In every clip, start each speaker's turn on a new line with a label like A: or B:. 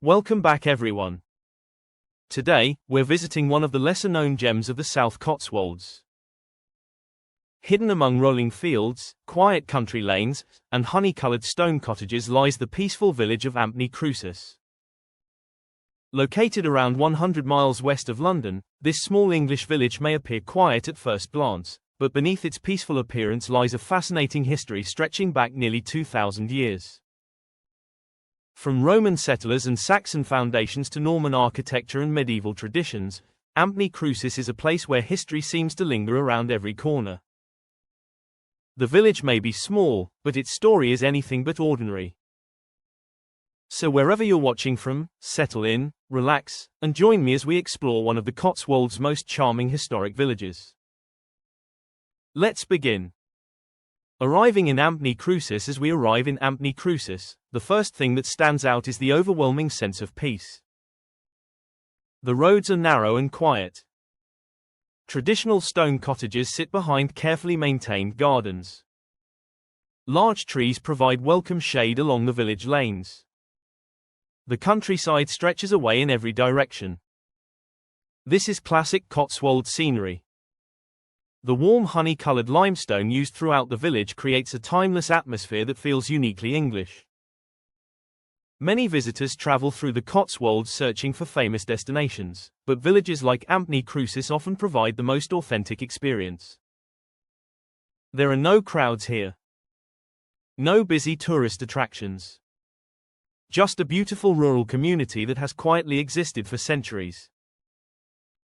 A: Welcome back everyone. Today, we're visiting one of the lesser-known gems of the South Cotswolds. Hidden among rolling fields, quiet country lanes, and honey-coloured stone cottages lies the peaceful village of Ampney, Crucis. Located around 100 miles west of London, this small English village may appear quiet at first glance, but beneath its peaceful appearance lies a fascinating history stretching back nearly 2,000 years. From Roman settlers and Saxon foundations to Norman architecture and medieval traditions, Ampney Crucis is a place where history seems to linger around every corner. The village may be small, but its story is anything but ordinary. So wherever you're watching from, settle in, relax, and join me as we explore one of the Cotswolds' most charming historic villages. Let's begin. Arriving in Ampney Crucis. As we arrive in Ampney Crucis, the first thing that stands out is the overwhelming sense of peace. The roads are narrow and quiet. Traditional stone cottages sit behind carefully maintained gardens. Large trees provide welcome shade along the village lanes. The countryside stretches away in every direction. This is classic Cotswold scenery. The warm honey-coloured limestone used throughout the village creates a timeless atmosphere that feels uniquely English. Many visitors travel through the Cotswolds searching for famous destinations, but villages like Ampney Crucis often provide the most authentic experience. There are no crowds here. No busy tourist attractions. Just a beautiful rural community that has quietly existed for centuries.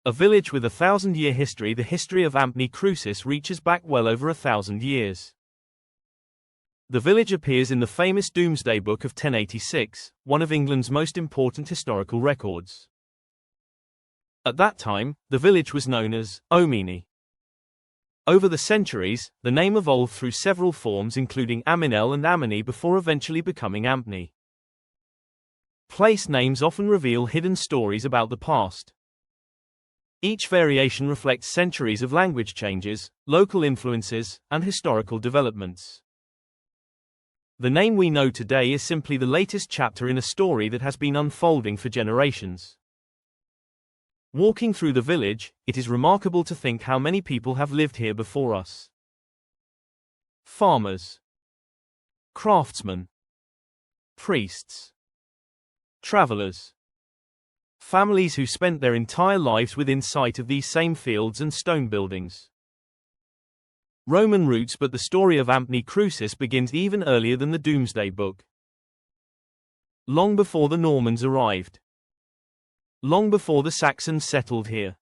A: A village with a 1,000-year history. The history of Ampney Crucis reaches back well over 1,000 years. The village appears in the famous Domesday Book of 1086, one of England's most important historical records. At that time, the village was known as Ampney. Over the centuries, the name evolved through several forms including Aminel and Ampney before eventually becoming Ampney. Place names often reveal hidden stories about the past. Each variation reflects centuries of language changes, local influences, and historical developments. The name we know today is simply the latest chapter in a story that has been unfolding for generations. Walking through the village, it is remarkable to think how many people have lived here before us. Farmers, craftsmen, priests, travelers. Families who spent their entire lives within sight of these same fields and stone buildings. Roman roots. But the story of Ampney Crucis begins even earlier than the Domesday Book. Long before the Normans arrived. Long before the Saxons settled here.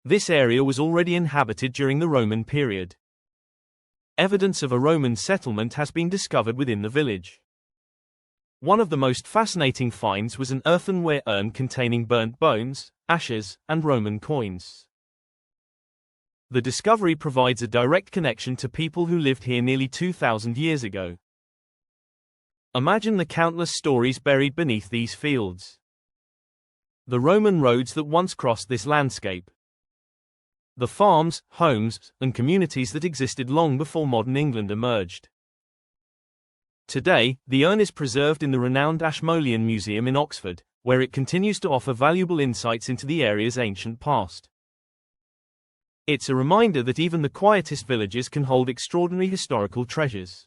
A: This area was already inhabited during the Roman period. Evidence of a Roman settlement has been discovered within the village. One of the most fascinating finds was an earthenware urn containing burnt bones, ashes, and Roman coins. The discovery provides a direct connection to people who lived here nearly 2,000 years ago. Imagine the countless stories buried beneath these fields. The Roman roads that once crossed this landscape. The farms, homes, and communities that existed long before modern England emerged. Today, the urn is preserved in the renowned Ashmolean Museum in Oxford, where it continues to offer valuable insights into the area's ancient past. It's a reminder that even the quietest villages can hold extraordinary historical treasures.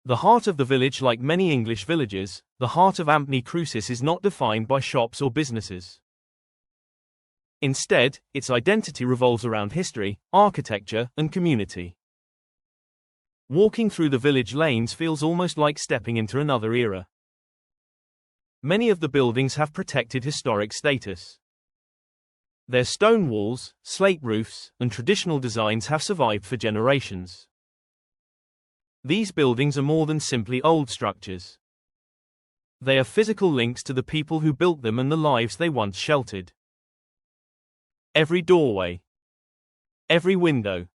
A: The heart of the village. Like many English villages, the heart of Ampney Crucis is not defined by shops or businesses. Instead, its identity revolves around history, architecture, and community. Walking through the village lanes feels almost like stepping into another era. Many of the buildings have protected historic status. Their stone walls, slate roofs, and traditional designs have survived for generations. These buildings are more than simply old structures. They are physical links to the people who built them and the lives they once sheltered. Every doorway, every window,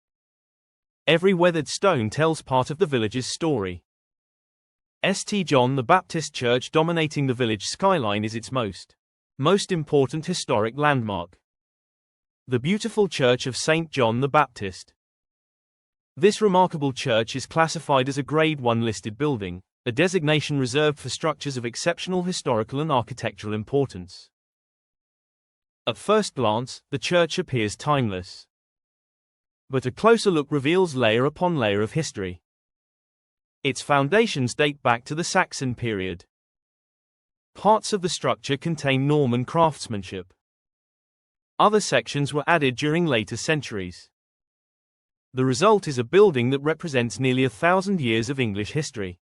A: every weathered stone tells part of the village's story. St. John the Baptist Church dominating the village skyline is its most important historic landmark. The beautiful Church of St. John the Baptist. This remarkable church is classified as a Grade 1 listed building, a designation reserved for structures of exceptional historical and architectural importance. At first glance, the church appears timeless. But a closer look reveals layer upon layer of history. Its foundations date back to the Saxon period. Parts of the structure contain Norman craftsmanship. Other sections were added during later centuries. The result is a building that represents nearly 1,000 years of English history.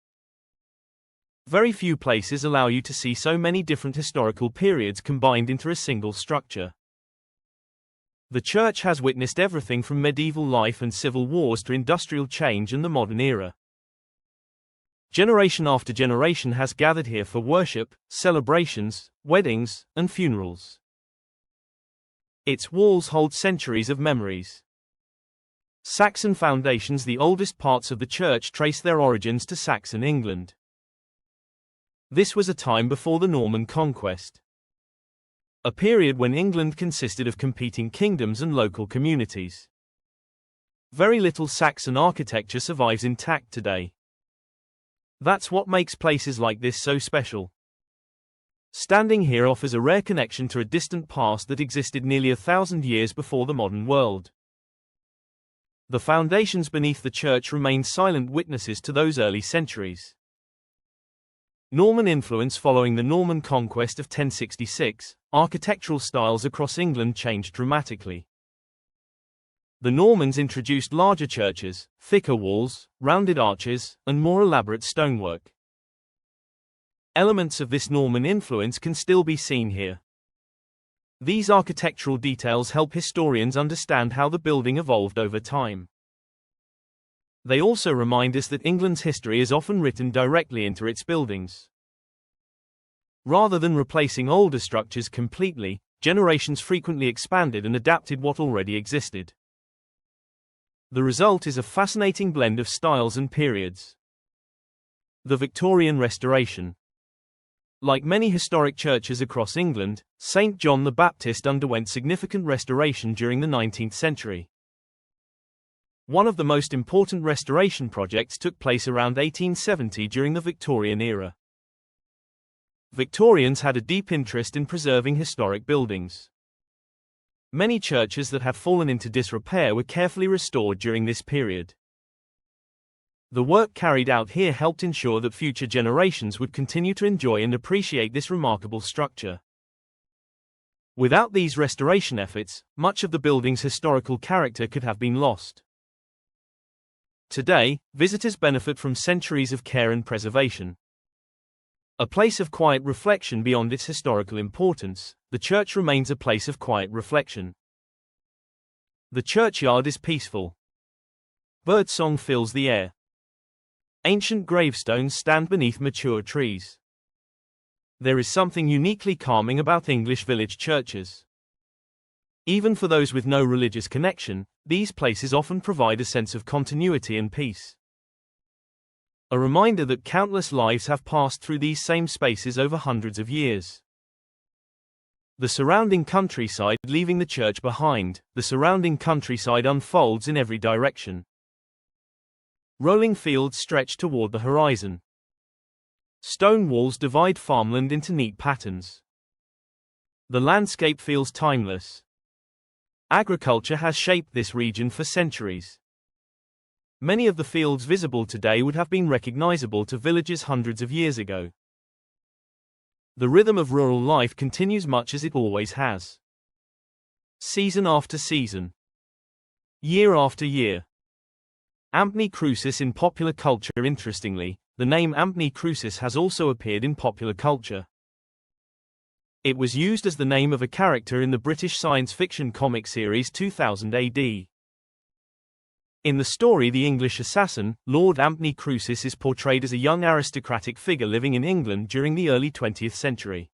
A: Very few places allow you to see so many different historical periods combined into a single structure. The church has witnessed everything from medieval life and civil wars to industrial change and the modern era. Generation after generation has gathered here for worship, celebrations, weddings, and funerals. Its walls hold centuries of memories. Saxon foundations. The oldest parts of the church trace their origins to Saxon England. This was a time before the Norman conquest. A period when England consisted of competing kingdoms and local communities. Very little Saxon architecture survives intact today. That's what makes places like this so special. Standing here offers a rare connection to a distant past that existed nearly 1,000 years before the modern world. The foundations beneath the church remain silent witnesses to those early centuries. Norman influence. Following the Norman conquest of 1066, architectural styles across England changed dramatically. The Normans introduced larger churches, thicker walls, rounded arches, and more elaborate stonework. Elements of this Norman influence can still be seen here. These architectural details help historians understand how the building evolved over time. They also remind us that England's history is often written directly into its buildings. Rather than replacing older structures completely, generations frequently expanded and adapted what already existed. The result is a fascinating blend of styles and periods. The Victorian Restoration. Like many historic churches across England, St. John the Baptist underwent significant restoration during the 19th century. One of the most important restoration projects took place around 1870 during the Victorian era. Victorians had a deep interest in preserving historic buildings. Many churches that had fallen into disrepair were carefully restored during this period. The work carried out here helped ensure that future generations would continue to enjoy and appreciate this remarkable structure. Without these restoration efforts, much of the building's historical character could have been lost. Today, visitors benefit from centuries of care and preservation. A place of quiet reflection. Beyond its historical importance, the church remains a place of quiet reflection. The churchyard is peaceful. Birdsong fills the air. Ancient gravestones stand beneath mature trees. There is something uniquely calming about English village churches. Even for those with no religious connection, these places often provide a sense of continuity and peace. A reminder that countless lives have passed through these same spaces over hundreds of years. The surrounding countryside. Leaving the church behind, the surrounding countryside unfolds in every direction. Rolling fields stretch toward the horizon. Stone walls divide farmland into neat patterns. The landscape feels timeless. Agriculture has shaped this region for centuries. Many of the fields visible today would have been recognizable to villagers hundreds of years ago. The rhythm of rural life continues much as it always has. Season after season. Year after year. Ampney Crucis in popular culture. Interestingly, the name Ampney Crucis has also appeared in popular culture. It was used as the name of a character in the British science fiction comic series 2000 AD. In the story, the English assassin, Lord Ampney Crucis, is portrayed as a young aristocratic figure living in England during the early 20th century.